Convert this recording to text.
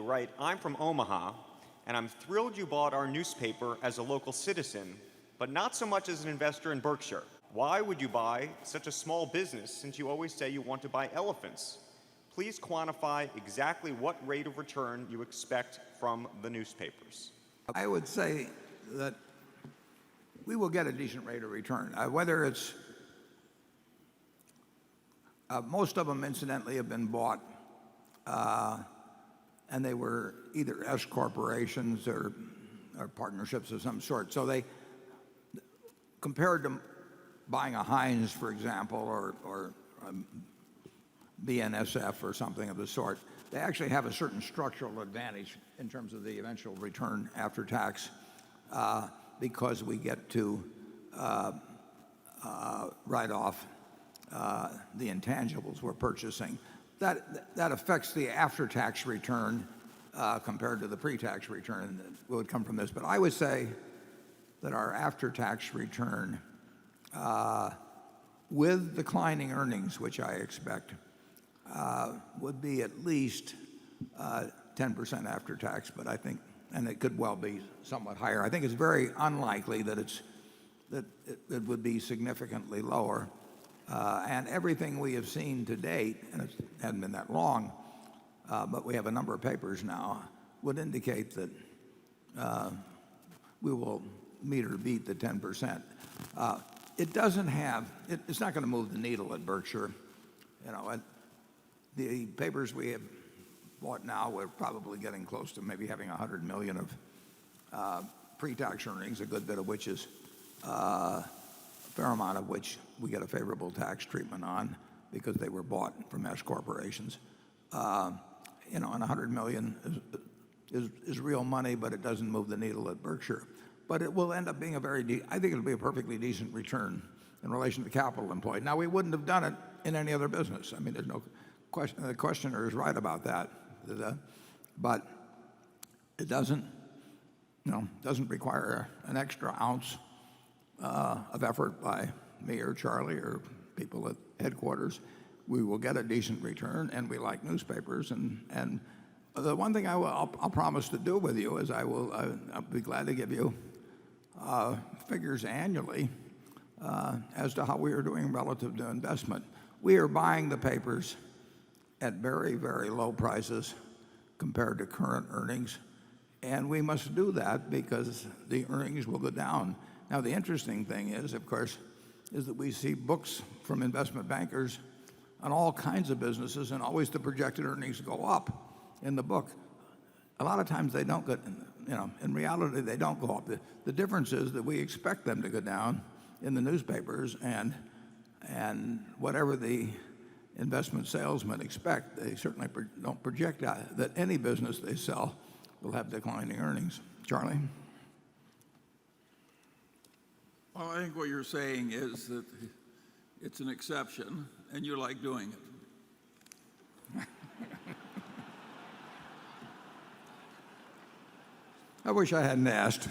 write, I'm from Omaha, and I'm thrilled you bought our newspaper as a local citizen, but not so much as an investor in Berkshire. Why would you buy such a small business since you always say you want to buy elephants? Please quantify exactly what rate of return you expect from the newspapers. I would say that we will get a decent rate of return. Whether it's most of them, incidentally, have been bought, and they were either S corporations or partnerships of some sort. So they, compared to buying a Heinz, for example, or BNSF or something of the sort, they actually have a certain structural advantage in terms of the eventual return after tax, because we get to write off the intangibles we're purchasing. That affects the after-tax return compared to the pre-tax return that would come from this. But I would say that our after-tax return, with declining earnings, which I expect, would be at least 10% after tax. But I think, and it could well be somewhat higher. I think it's very unlikely that it would be significantly lower. And everything we have seen to date, and it hasn't been that long, but we have a number of papers now, would indicate that we will meet or beat the 10%. It doesn't have, it's not going to move the needle at Berkshire. You know, the papers we have bought now, we're probably getting close to maybe having 100 million of pre-tax earnings, a good bit of which is a fair amount of which we get a favorable tax treatment on because they were bought from S corporations. You know, and 100 million is real money, but it doesn't move the needle at Berkshire. But it will end up being I think it'll be a perfectly decent return in relation to capital employed. Now, we wouldn't have done it in any other business. I mean, there's no question. The questioner is right about that. But it doesn't require an extra ounce of effort by me or Charlie or people at headquarters. We will get a decent return, and we like newspapers. And the one thing I'll promise to do with you is I'll be glad to give you figures annually as to how we are doing relative to investment. We are buying the papers at very, very low prices compared to current earnings, and we must do that because the earnings will go down. Now, the interesting thing is, of course, is that we see books from investment bankers on all kinds of businesses, and always the projected earnings go up in the book. A lot of times they don't get, in reality, they don't go up. The difference is that we expect them to go down in the newspapers, and whatever the investment salesmen expect, they certainly don't project that any business they sell will have declining earnings. Charlie? Well, I think what you're saying is that it's an exception, and you like doing it. I wish I hadn't asked.